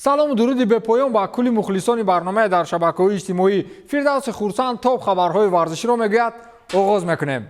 سلام و درودی به پایان با کلی مخلصان برنامه در شبکه‌های اجتماعی. فردوس خورسند تاپ خبرهای ورزشی را میگوید. آغاز میکنیم.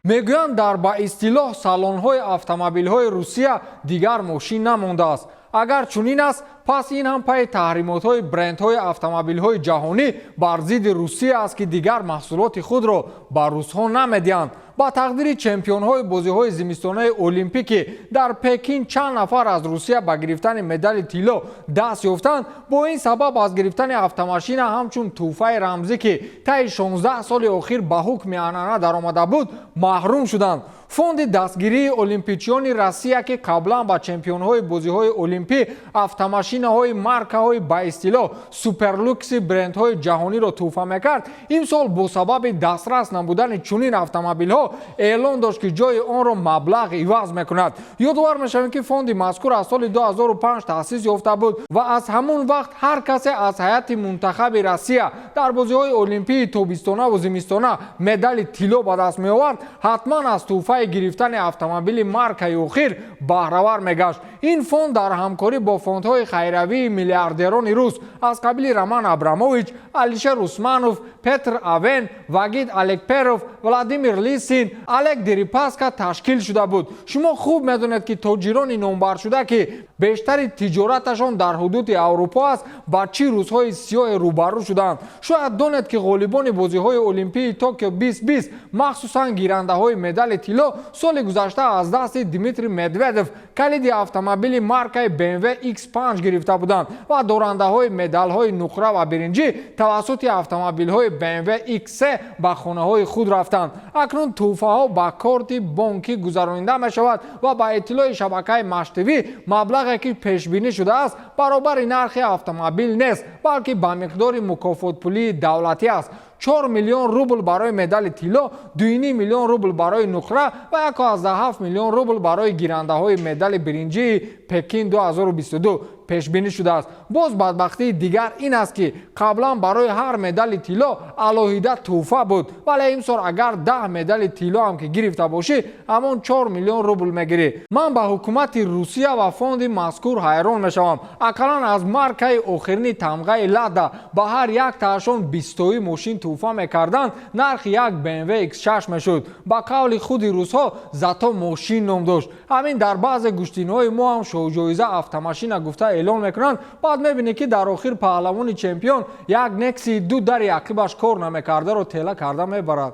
میگویند در با اصطلاح سالن‌های اتومبیل‌های روسیه دیگر ماشین نمانده است. اگر چنین است پس این هم پای تحریمات‌های برندهای اتومبیل‌های جهانی بر ضد روسیه است که دیگر محصولات خود را به روس‌ها نمی‌دهند. با تقدیر چمپیون‌های بازی‌های زمستانه المپیکی در پکین چند نفر از روسیه به گرفتن مدال طلا دست یافتند. با این سبب از گرفتن автомاشین همچون تحفه رمزی که طی 16 سال اخیر به حکم عنعنه درآمده بود محروم شدند. فوند دستگیری المپیچیان روسیه که قبلا با چمپیون‌های بازی‌های المپی автомاشین‌های مارک‌های با اصطلاح سوپرلوکس برندهای جهانی را تحفه می‌کرد، این سال با سبب دسترس نبودن چنین автомобیل‌ها اعلام داشت که جای آن را مبلغ عوض می‌کند. یادآور می‌شویم که فوند مذکور از سال 2005 تأسیس یافته بود و از همون وقت هر کسی از هیئت منتخب روسیه در بازی‌های المپی تابستانه و زمستانه مدال طلا به دست می‌آورد، حتما از تحفه گرفتن автомобیل مارکای اخیر بهره‌ور می‌گشت. این فوند در همکاری با فوندهای خیروی میلیاردران روس از قبیل رومان ابراموویچ، الیشر اوسمانوف، پتر آون، واگید الکپروف، ولادیمیر لیسین، الک دریپاسکا تشکیل شده بود. شما خوب می‌دانید که تاجران نامبر شده که بیشتر تجارتشان در حدود اروپا است با چه روزهای سیاه روبرو شدند. شاید دانید که غالبان بازی‌های المپی توکیو 2020 مخصوصاً گیرنده‌های مدال طلا سال گذشته از دست دیمیتری مدودوف کلید автомобیل مارکای BMW X5 گرفته بودند و دارنده‌های مدال‌های نقره و برنجی توسط автомобیل‌های BMW X3 به خانه‌های خود رفتند. اکنون تحفه‌ها با کارت بانکی گذرانده می‌شود و با اطلاع شبکه مشتوی مبلغی که پیش بینی شده است برابر نرخ автомобیل نیست، بلکه با مقدار مکافات پولی دولتی است. 4 میلیون روبل برای مدال طلا، 2.5 میلیون روبل برای نقره و 1.7 میلیون روبل برای گیرنده‌های مدال برنجی پکین 2022 پیش بینی شده است. باز بدبختی دیگر این است که قبلا برای هر مدال طلا علاوه تحفه بود، ولی امسال اگر 10 مدال طلا هم که گرفته باشی همون 4 میلیون روبل میگیری. من به حکومت روسیه و فوند مذکور حیران میشوم. اقلا از مارکای آخرین تمغه لادا به هر یک تاشون 20 ماشین تحفه میکردند نرخ یک BMW X6 میشد. با قول خود روس‌ها زتا ماشین نام داشت. همین در بعض گشتین‌های ما هم جایزه автомاشین گفته اعلان میکنند، بعد میبینی که در آخر پهلوان چمپیون یک نکسی دو در عقبش کار نمیکرده رو تله کرده میبرد.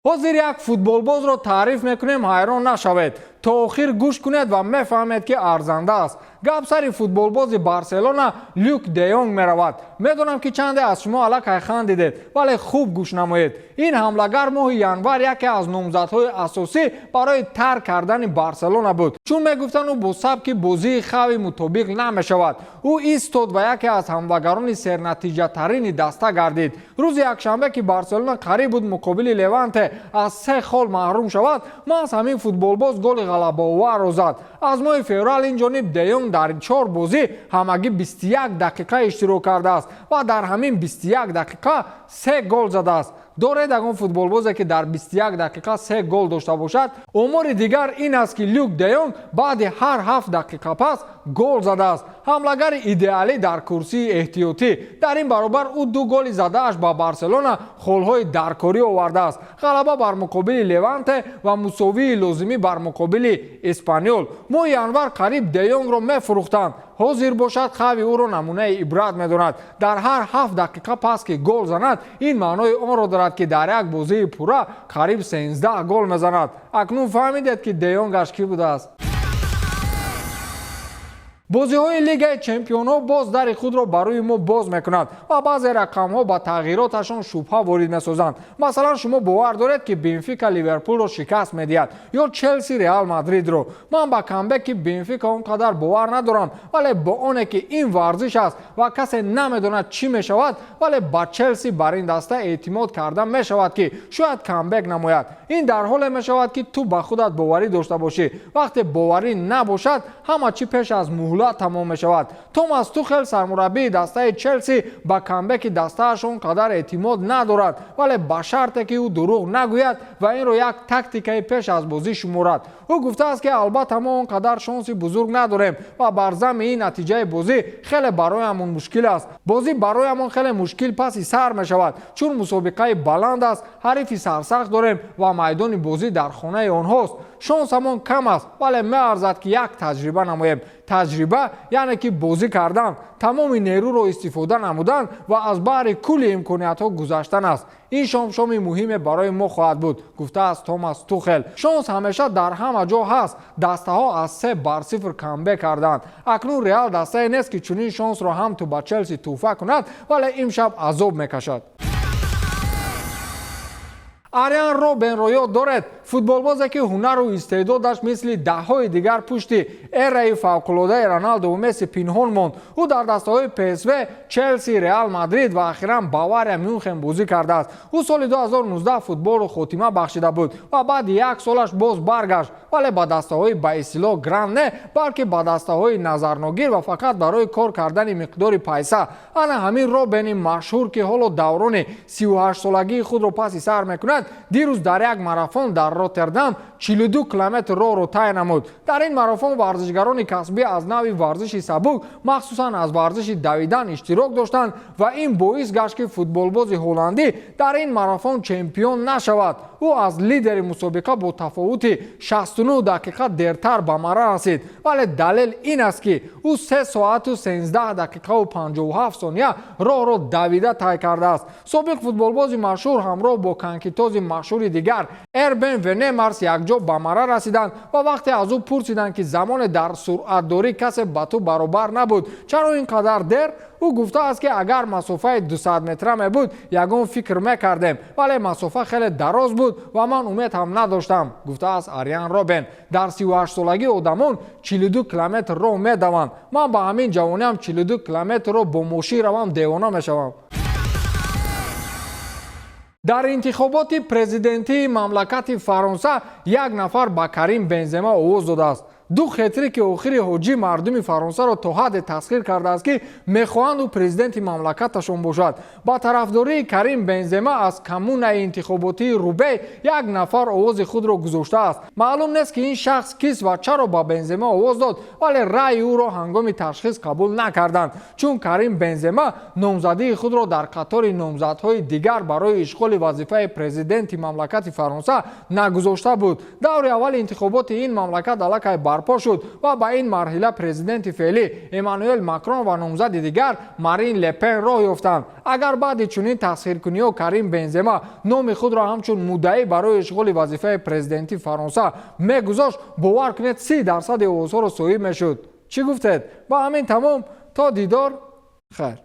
حاضر یک فوتبال باز را تعریف میکنیم، حیران نشوید، تا آخر گوش کنید و میفهمید که ارزنده است. گپ سر فوتبال باز بارسلونا لوک دیونگ میرود. میدونم که چند از شما الک خندیدید، ولی خوب گوش نمایید. این حملهگر ماه ینور یکی از نامزدهای اساسی برای ترک کردن بارسلونا بود، چون میگفتن او با سبک بازی خوی مطابق نمیشود. او ایستاد و یکی از حملهگران سرنتیجه ترین دسته گردید. روز یکشنبه که بارسلونا قریب بود مقابل لیوانت از 3 گل محروم شود، ما از همین فوتبال باز گل غلبه آور را زد. از ماه فوریه این جانب دیونگ در 4 بازی همگی 21 دقیقه اشتراک کرده است و در همین 21 دقیقه 3 گل زده است. دارید اگه فوتبال بازی که در 21 دقیقه 3 گل داشته باشد. امور دیگر این است که لوک دیونگ بعد هر 7 دقیقه پس گل زده است. حملهگر ایدئالی در کرسی احتیاطی، در این برابر او 2 گل زده اش با بارسلونا خلهای درکاری آورده است. غلبه بر مقابل لیوانت و مساوی لازمی بر مقابل اسپانیول. ماه ینور قریب دیونگ را میفروختند. حاضر باشد خوی او را نمونه عبرت میداند. در هر 7 دقیقه پس که گل زند این معنای آن را دارد که در یک بازی پورا قریب 13 گل میزند. اکنون فهمیدید که دیونگش کی بوده است. بازی‌های لیگ چمپیون‌ها باز در خود را برای ما باز می‌کنند و بعضی رقم‌ها با تغییراتشان شبهه وارد می‌سازند. مثلا شما باور دارید که بنفیکا لیورپول را شکست می‌دهد یا چلسی رئال مادرید را. من با کامبک بنفیکا اونقدر باور ندارم، ولی با آنکه که این ورزش است و کسی نمی‌داند چی می‌شود، ولی با چلسی بر این دسته اعتماد کرده می‌شود که شاید کامبک نماید. این در حال می‌شود که تو به خودت باوری داشته باشی. وقتی باوری نباشد همه چی پیش از مهلت муҳлат тамом мешавад. Томас Тухел сармураббии дастаи Челси ба камбеки дастааш он қадар эътимод надорад, вале ба шарте ки ӯ дурӯғ нагӯяд ва инро як тактикаи пеш аз бозӣ шуморад. ӯ гуфтааст ки албатта мо он қадар шонси бузург надорем ва бар замми ин натиҷаи бозӣ хеле бароямон мушкил аст. бозӣ бароямон хеле мушкил паси сар мешавад, чун мусобиқаи баланд аст, ҳарифи сарсахт дорем ва майдони бозӣ дар хонаи онҳост. шонсамон кам аст, вале меарзад ки як таҷриба намоем. таҷриба яъне ки бозӣ кардан, тамоми нерӯро истифода намудан ва аз баҳри кулли имкониятҳо гузаштан аст. ин шоми муҳиме барои мо хоҳад буд, гуфтааст Томас Тухел. шонс ҳамеша дар ҳама ҷо ҳаст. дастаҳо аз 3-0 камбек карданд. акнун Реал дастае нест ки чунин шонсро ҳам ту ба Челси туҳфа кунад, вале имшаб азоб мекашад. Ариан Робенро ёд доред, футболбозе ки ҳунару истеъдодаш мисли даҳҳои дигар пушти эраи фавқулодаи Роналду ва Месси пинҳон монд. ӯ дар дастаҳои ПСВ, Челси, Реал Мадрид ва ахиран Бавария Мюнхен бозӣ кардааст. ӯ соли 2019 футболро хотима бахшида буд ва баъди як солаш боз баргашт, вале ба дастаҳои ба истилоҳ гранд не, балки ба дастаҳои назарногир ва фақат барои кор кардани миқдори пайса. ана ҳамин Робени машҳур ки ҳоло даврони 38-солагии худро паси сар мекунад, дирӯз дар як марафон дар Роттердам 42 километр роҳро тай намуд. дар ин марафон варзишгарони касбӣ аз нави варзиши сабук, махсусан аз варзиши давидан иштирок доштанд ва ин боис гашт ки футболбози ҳолландӣ дар ин марафон чемпион нашавад. ӯ аз лидери мусобиқа бо тафовути 69 дақиқа дертар ба марра расид, вале далел ин аст ки ӯ 3 соату 13 дақиқаву 57 сония роҳро давида тай кардааст. собиқ футболбози машҳур ҳамроҳ бо канкитози машҳури дигар Эрбен Венемарс якҷо ба марра расиданд ва вақте аз ӯ пурсиданд ки замоне дар суръатдорӣ касе ба ту баробар набуд, чаро ин қадар дер? ӯ гуфтааст ки агар масофаи 200 метра мебуд, ягон фикр мекардем, вале масофа хеле дароз буд ва ман умед ҳам надоштам, гуфтааст Ариан Робен. дар 38-солагӣ одамон 42 километр роҳ медаванд. ман ба ҳамин ҷавониам 42 километрро бо мошин равам девона мешавам. дар интихоботи президентии мамлакати Фаронса як нафар ба Карим Бензема овоз додааст. ду хетрики охири ҳоҷи мардуми Фаронсаро то ҳадде тасхир кардааст ки мехоҳанд ӯ президенти мамлакаташон бошад. ба тарафдории Карим Бензема аз коммунаи интихоботии Рубей як нафар овози худро гузоштааст. маълум нест ки ин шахс кист ва чаро ба Бензема овоз дод, вале раъи ӯро ҳангоми ташхис қабул накарданд, чун Карим Бензема номзадии худро дар қатори номзадҳои дигар барои ишғоли вазифаи президенти мамлакати Фаронса нагузошта буд. даври аввали интихоботи ин мамлакат аллакай барпо шуд ва ба ин марҳила президенти феълӣ Эммануэл Макрон ва номзади дигар Марин Ле Пен роҳ ёфтанд. агар баъди чунин тасхиркуниҳо Карим Бензема номи худро ҳамчун муддаӣ барои ишғоли вазифаи президенти Фаронса мегузошт, бовар кунед 30% овозҳоро соҳиб мешуд. чӣ гуфтед? ба ҳамин тамом, то дидор, хайр.